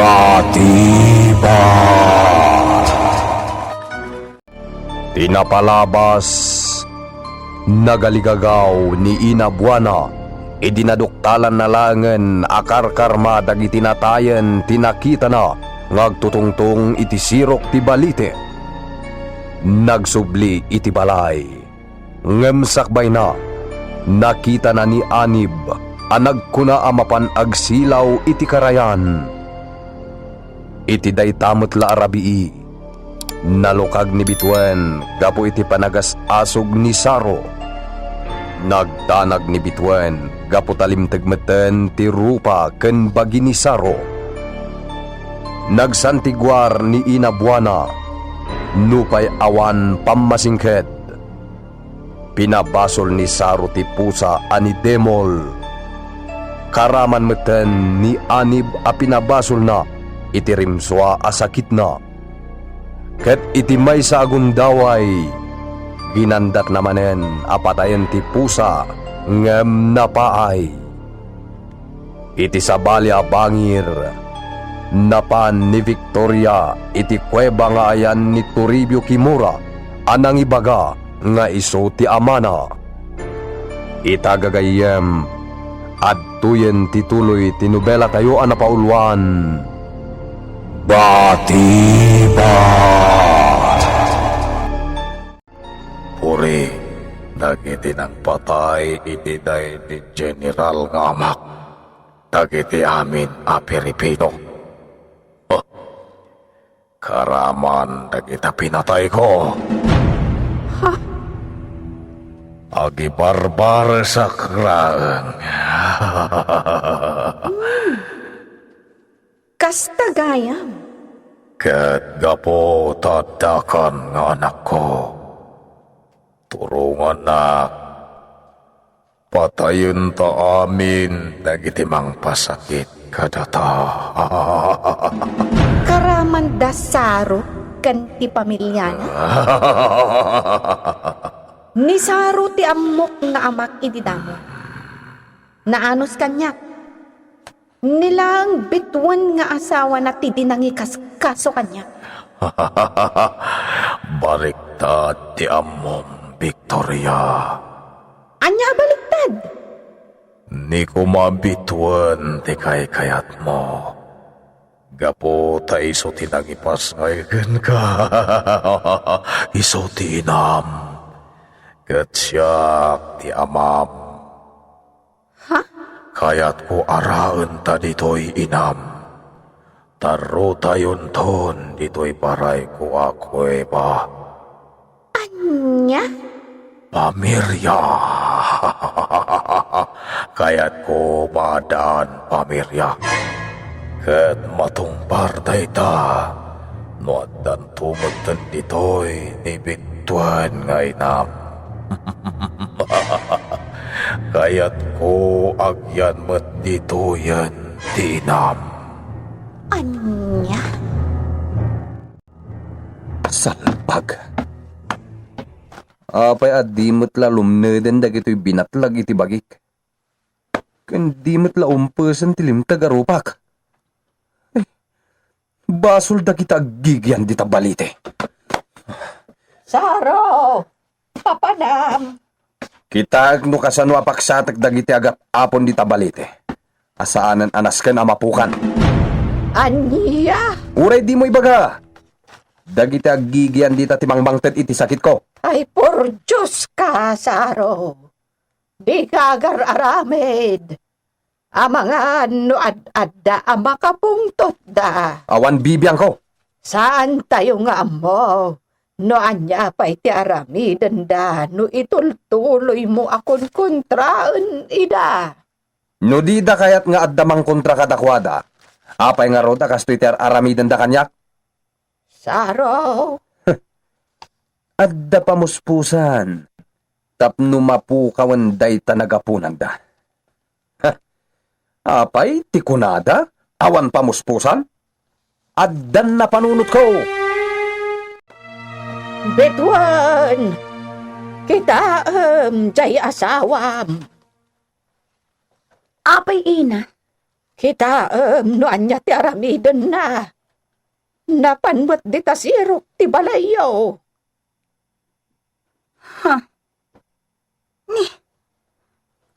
Katibat. Tinapalabas, nagaligagaw ni Ina Buana, idinaduktalan na langen akar-karma dagiti natayen tinakita na ngagtutungtong iti sirok ti balite. Nagsubli iti balay, ngemsakbay na, nakita na ni Anib, anag kuna amapan agsilaw iti karayan. Iti daytamot la arabii, nalukag ni Bitwen gapo iti panagas-asog ni Saro. Nagtanag ni Bitwen gapo talimtagmeten ti rupa ken bagi ni Saro. Nagsantigwar ni Ina Buana, nupay awan pammasingked. Pinabasol ni Saro ti pusa ani Demol. Karaman meten ni Anib a pinabasol na iti rimswa a sakit na. Ket iti may sa agundaway, ginandat namanen apatayen ti pusa ngem napaay. Iti sabali a bangir, napan ni Victoria iti kuweba nga ayan ni Toribio Kimura, anang ibaga nga iso ti amana. Itagagayem, adtuyen tituloy ti nobela tayo anapaulwan. Katibat. Puri, dagiti nang patay iti day ni General nga amak, dagiti amin a Pilipino. Oh, karaman dagita pinatay ko. Ha? Agi barbar sa kraeng. Kastagayam. Ket gapo tadakan nga anak ko. Turungan na patayon ta amin dagiti mang pasakit kadata. Karaman da Saro kan ti pamilyana. Ni Saro ti amok nga amak iti damo. Naanos kanyak. Nilang Bitwen nga asawa na ti dinangi kaso kanyak. Baliktad ti amom, Victoria. Anya baliktad? Ni kumabitwen ti kayat mo. Gapo ta iso tinagipas ngayon ka. Iso ti inam. Katsyak ti amam. Ha? Kayat ko araan ta dito'y inam. Taro tayon ton dito'y paray ko ako'y ba. Anya? Pamirya. Kayat ko madaan pamirya. Ket matumpar day ta. Nuadan tumagtan dito'y ni Bitwen nga inam. Kayat ko agyan met dito yan tinam. Anya? Salpag. Apay adimot la lumneden dagito'y binatlag iti bagik. Kandimot la umpesan tilim tagarupak. Basol da kita gigyan di tabalite. Saro! Papanam! Kita no kasano apaksatak dagiti agap apon di tabalite. Asaanan anasken amapukan. Anya? Uray di mo ibaga. Dagiti agigyan di tatimang-bangted iti sakit ko. Ay, por Diyos ka, Saro. Di kagar aramid. Amangan no ad-adda amakapungtot da. Awan bibiyang ko. Saan tayo nga mo? No anya pa iti aramiden da, no itultuloy mo akon kontraan ida. No di da kayat nga addamang kontra kadakwada. Apay nga roda kasto iti aramiden da kanyak. Saro. Adda pamuspusan. Tapno mapukawan day tanagapunan da. Apay, tikunada? Awan pamuspusan? Addan na panunot ko. Bitwen, kita jay asawam. Apay ina, Kita no anya ti aramiden na. Napanwat di tasirok ti balayo. Ha? Ni,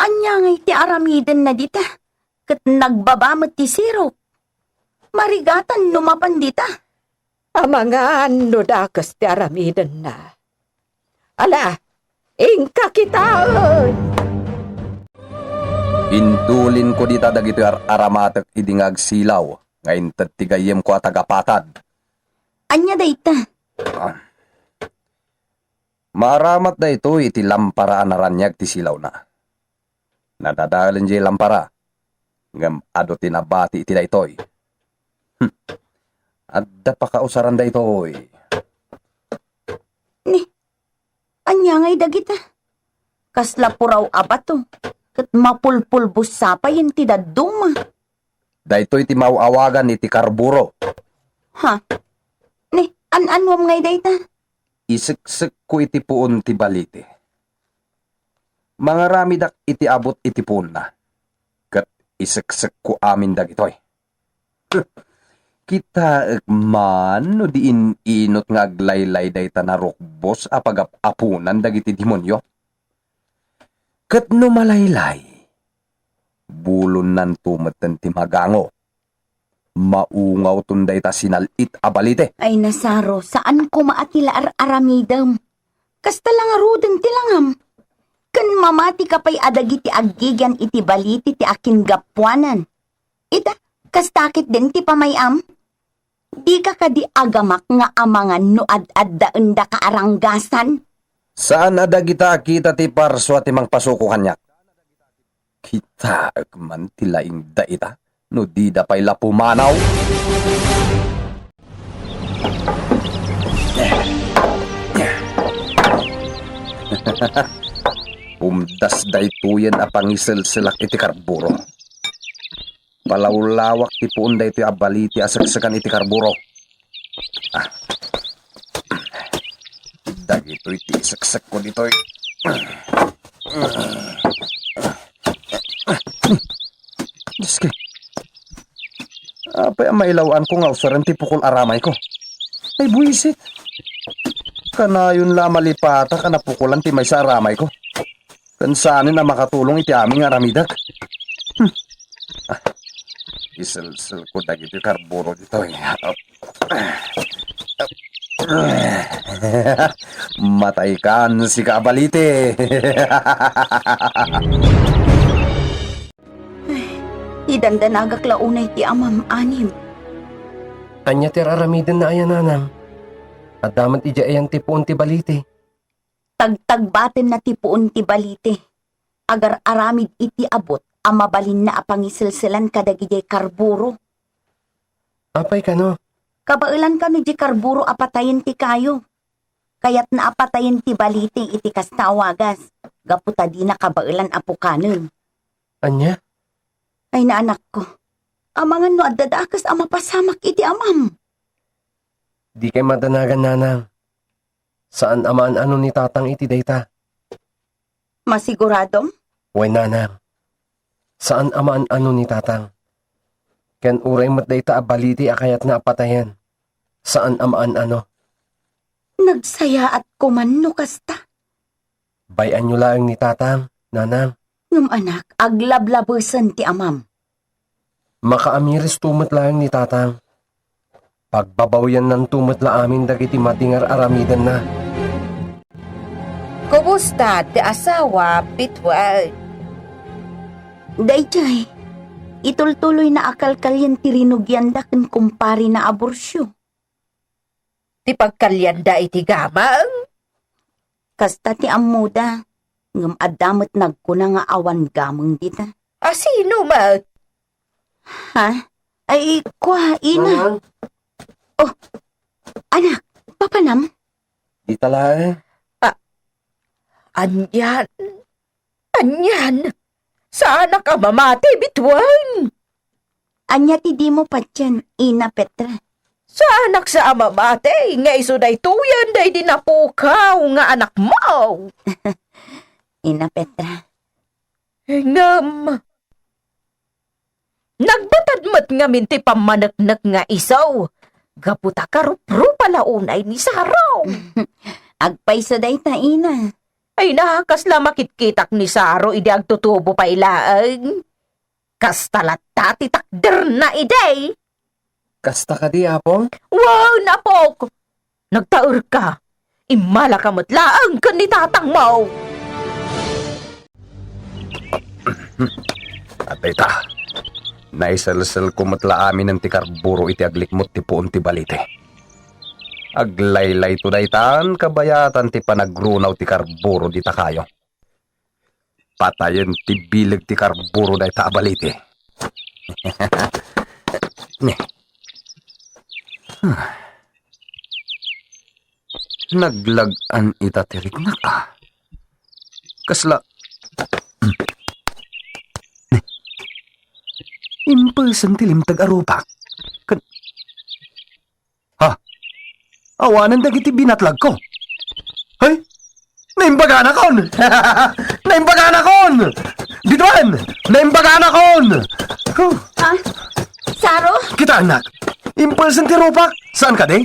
anya ngay ti aramiden na dita. Kat nagbabamot ti sirok. Marigatan lumapan dita. Amangan no dakas ti aramiden na. Ala, ingka kita Intulin ko dita dagito aramatek idingag silaw. Ngayon tatigayem ko at tagapatad. Anya dayta. Maaramat da ito iti lampara anaranyag ti silaw na. Nadadalan di lampara. Ngam ado tinabati iti da itoy. Adda pa kausaran da itoy. Ni, anya ngay dagita. Kasla puraw abato. Kat mapulpulbus sapay ti daduma. Da ito'y ti mauawagan iti karburo. Ha? Ni, an-anwam ngay dayta. Isiksik ko iti puon ti balite. Mga ramidak iti abot iti puon na. Kat isiksik ko amin dagitoy. Kita man no diin inot nga aglaylay dayta na rokbos apag-apunan dagiti demonyo. Kat no malaylay, bulon nan tumatan ti magango. Maungaw tunday ta sinalit abalite. Ay nasaro, saan ko maatila aramidam? Kasta lang arudeng tilangam. Kan mamati ka pa'y adagiti aggigan iti baliti ti akin gapwanan. Ita, kastakit din ti pamayam? Di ka kadi agamak nga amangan no ad-addaan da kaaranggasan? Saan adagita kita ti parso at imang pasuko kanyak? Kita man tilaing daita, no di da pa'y lapumanaw. Umdas daytoyan apangiselselak iti karburo. Palawlawak ti puon daytoy abaliti asaksakan iti karburo. Dagito iti saksak ko ditoy. Diske. Apay ang mailawan ko nga usaran ti pukol aramay ko. Ay buisit. Kanayon la malipata ka napukulan ti may sa aramay ko. Kansanin na makatulong iti aming aramidak. Isel-sel ko dagito karburo ditoy. Matay kan si Kaabalite. Idandanagak launay ti amam anim. Anya ti raramiden na ayan nanang. At damat ija ayan ti puon ti balite. Tagtagbaten na ti puon ti balite. Agar aramid iti abot, amabalin na apangisilsilan kadagijay karburo. Apay ka no? Kabailan ka ni di karburo apatayin ti kayo. Kayat na apatayin ti balite iti kastawagas. Gaputa di na kabailan apukanen. Anya? Ay na anak ko. Amangan no adadakas amapasamak iti amam. Di kay madanagan nanang. Saan amaan ano ni tatang iti dayta? Masigurado? Way nanang. Saan amaan ano ni tatang? Ken uray mat dayta abaliti akayat na apatayan. Saan amaan ano? Nagsaya at kumanno kasta. Bayan nyo lang ni tatang, nanang. Ngam anak, aglablabusan ti amam. Makaamiris tumat lang ni tatang. Pagbabawyan ng tumat la amin dagiti matingar aramidan na. Kumusta ti asawa, Bitwal? Dayjay, itultuloy na akalkalyan ti rinugyanda ken kumpari na aborsyo. Ti pagkalyanda iti gamang? Kasta ti amuda, ngam adamot nagkuna nga awan gamang dita. Sino mat? Ha? Ay, kwa, ina. Oh, anak, papanam? Di tala Anyan. Anyan. Sana ka mamati, Bitwan? Anya ti di mo pa dyan, ina Petra. Sa anak sa amamate, nga iso day tuyan day dinapukaw nga anak mo. Ina Petra. Ngam. Nagbatadmat nga minti pamanaknak nga isaw. Gaputa karupro pala unay ni Saro. Agpay sa day ta, ina. Ay nakasla makitkitak ni Saro idi agtutubo pa ilaang. Kastalata titakder na iday. Kasta ka di, Apong? Wow, napok! Nagtaur ka. Imala ka matlaang ka ni tatang mo. Atay ta. Naisalsal ko matla amin ng tikarburo iti aglikmot ti puon ti balite. Aglaylay to daytan kabayatan ti panagrunaw ti karburo di ta kayo. Patayen ti bilag ti karburo day ta balite. Naglagan ita tirik na ka. Kasla. Impulsang tilim tag-arupak. Ha? Awanan dagiti binatlag ko. Hay? Naimbaga na kon! Naimbaga na kon! Bituan! Naimbaga na kon! Huh. Saro? Kita anak, impulsang tirupak. Saan ka di?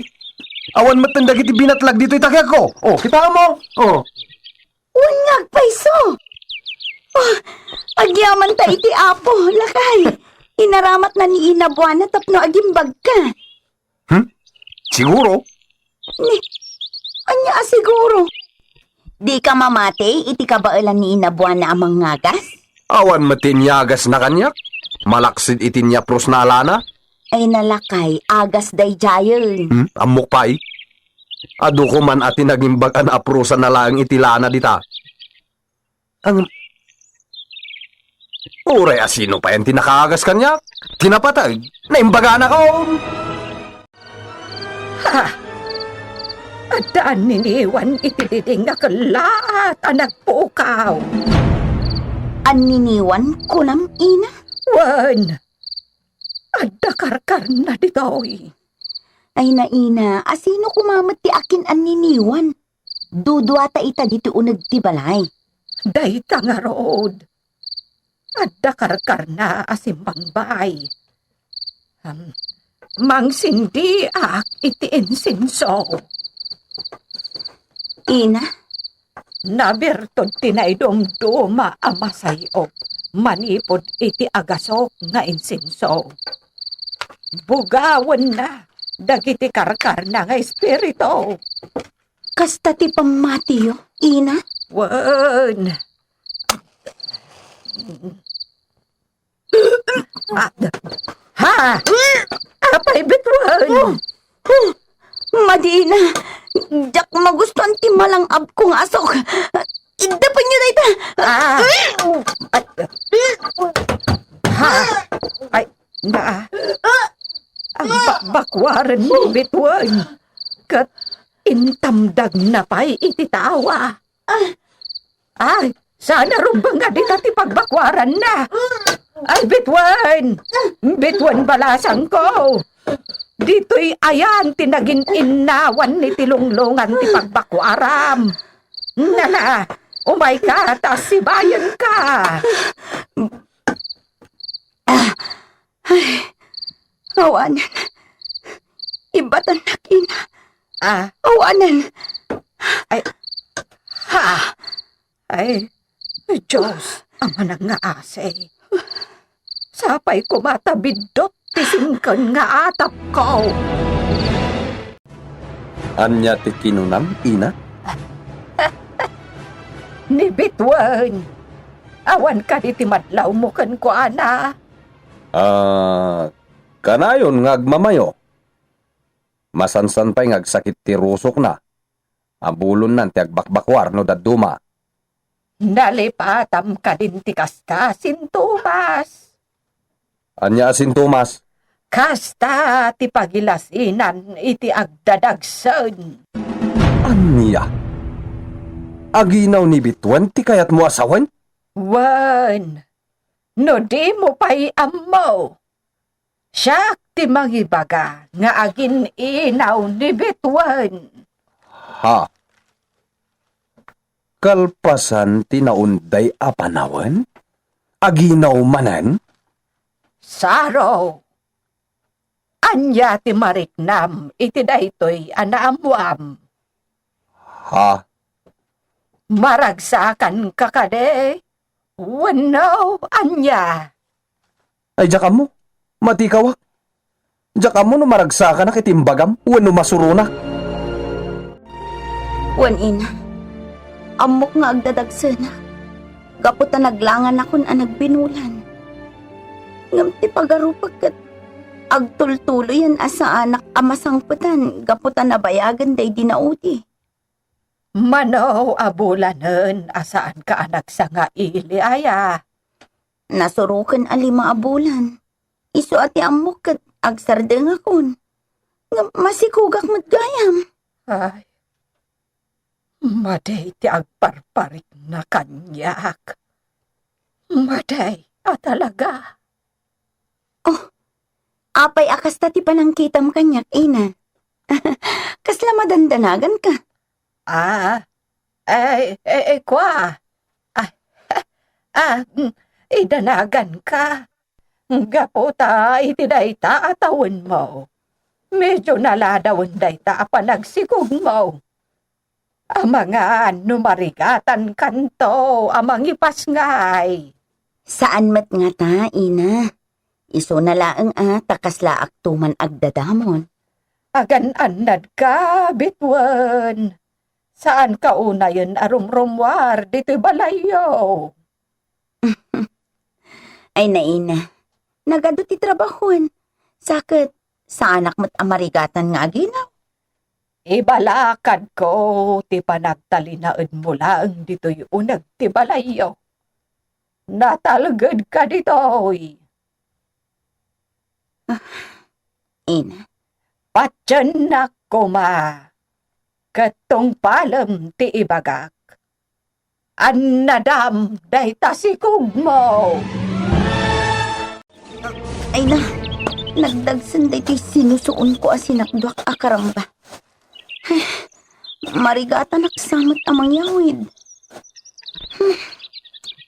Awan matang dagiti binatlag dito itakyak ko. Oh, kita mo. Oh. Unyag paiso. Oh, agyaman ta iti apo, lakay. Inaramat na ni Ina Buwana tapno agimbag ka. Siguro? Anya siguro. Di ka mamate, iti kabailan ni Ina Buwana amang ngagas? Awan matinyagas na kanyak. Malaksid itinya pros na alana. Ay nalakay, agas day jayon. Amok pa eh. Ado ko man atin nagimbag an aprosa na lang itilana dita. Ang... Uray asino pa yan tinakagas kanya? Tinapatay. Naimbaga na ko. Ha! Adaan niniwan itididing nga kalaat anak pukaw. Aniniwan ko nam, Ina? Wan! Adda karkar na ditoy. Ay na, Ina, asino kumamat ti akin aniniwan? Dudwata ita dito unag ti balay. Dayta nga rood. Adda karkar na asimbang bay. Mangsindi ak iti insinso. Ina? Nabirtod tinay dumduma amasayop. Manipod iti agasok nga insinso. Bugawan na. Dagiti karkar na nga espirito. Kasta ti pamatiyo, Ina? Wan. Ha? Apay bitwan. Madina, jak magustuhan ti malang ab kong asok. Idapan niyo dayta. Ha? Ay, na. Ang bakwaran mo bitwan. Kat intamdag na pa'y ititawa. Ay, sana rumbang nga di ti pagbakwaran na. Ay, bitwan! Bitwan balasang ko! Dito'y ayan tinagin inawan ni tilunglungan ti pagbakwaram. Nana, umay ka, tas sibayan ka. Awanan. Ibatan na, Ina. Awanan. Ay, ha? Ay, Diyos, ang manang nga ase. Sapay ko matabidot, tisingkan nga atap ko. Anya ti kinunam, Ina? Ni Bitwan. Awan ka di timadlaw mo kan ko, ana. Kanayon ngagmamayo. Masansan pa'y ngagsakit ti rusok na. Abulon nan ti agbakbakwar no daduma. Nalipatam ka din ti kasta, sintumas. Anya asin Tomas? Kasta ti pagilasinan iti agdadagsan. Anya? Aginaw ni Bitwan ti kayat mo asawan? Wan, no di mo pa'y ammo. Siya ti mangibaga nga agin inaw ni Bitwan. Ha? Kalpasan tinaunday apanawan? Aginaw manan? Saro, anya ti mariknam iti daytoy anaamwam. Ha? Maragsakan ka kade. Wano, anya. Ay, diya ka mo. Matikawak. Diya ka mo no maragsakan na kitimbagam. Wano masuruna. Wan ina, amok nga agdadagsana. Gaputa naglangan akon ang nagbinulan. Ngam ti pagarupag kat agtultuloy yan asa anak amasangputan. Gaputa nabayagan day dinauti. Mano abulanen asaan ka anak sa nga ili aya. Nasurukan a 5 abulan. Isu ati amok kat agsardeng akon. Ngam masikugak matgayam. Ay, maday ti agparparik na kanyak. Maday, talaga. Apay akas ta ti panangkitam kanyak, ina. Kasla madandanagan ka. Kwa. Idanagan ka. Gaputa, iti dayta atawin mo. Medyo naladawin dayta panagsikog mo. Mga numarigatan kanto, amang ipasngay. Saan mat nga ta, ina? Iso na laang takasla aktuman agdadamon. Agan-anad ka, bitwan. Saan ka una yun arumrumwar, dito'y balayo? Ay na, ina. Nagado ti trabahon. Sakit, sa anak mo't amarigatan nga aginaw. Ibalakad ko, ti panagtalinaad mo lang dito'y unag ti balayo. Natalagad ka dito'y. Ina, Patyan na kuma. Katong palam ti ibagak. Annadam day tasikog mo. ay na. Nagdagsan day ti sinusuon ko asinakduak akaramba. Marigatan naksamat amang yawid.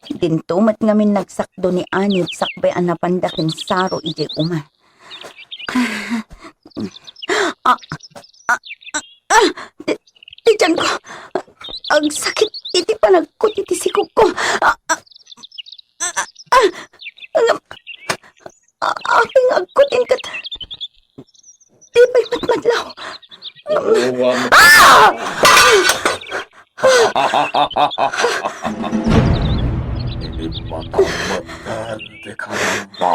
Dintumat ngamin nagsakdo ni Anib sakbay anapandakin saro ije uma. Tiyan ko. Ang sakit iti panagkot iti sikog ko. Aking agkutin kat. Di ba'y matmadlaw? Hindi matamagan di karamba.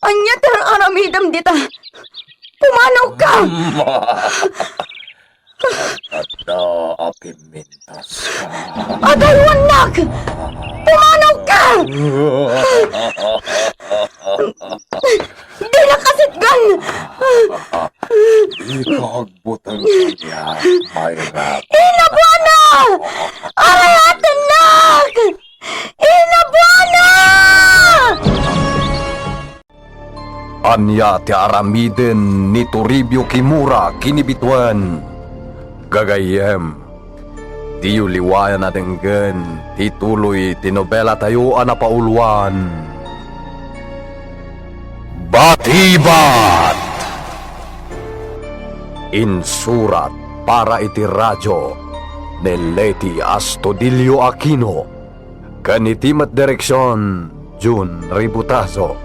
Anya tarang aramidam dita. Pumanaw ka! Ada apimintas ka. Agay wanak! Pumanaw ka! Di na kasitgan! Ikagbutang kanya, Mayra. Inabuana! Aray atanak! Inabuana! Anya ti aramiden ni Toribio Kimura kinibituan. Gagayem, di uliwayan na denggen, tituloy tinobela tayo anapauluan. Batibat! Insurat para iti radyo ni Leti Astudillo Aquino. Kanitimat direksyon, June Ributazo.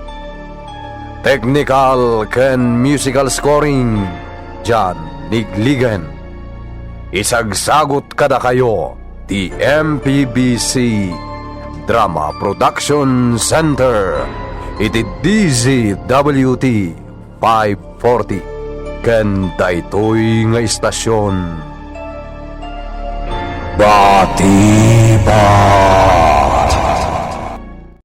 Technical ken musical scoring, John Nigligen. Isagsagot kada kayo, the MPBC Drama Production Center. Iti DZWT 540. Ken daytoy nga istasyon. Batibat!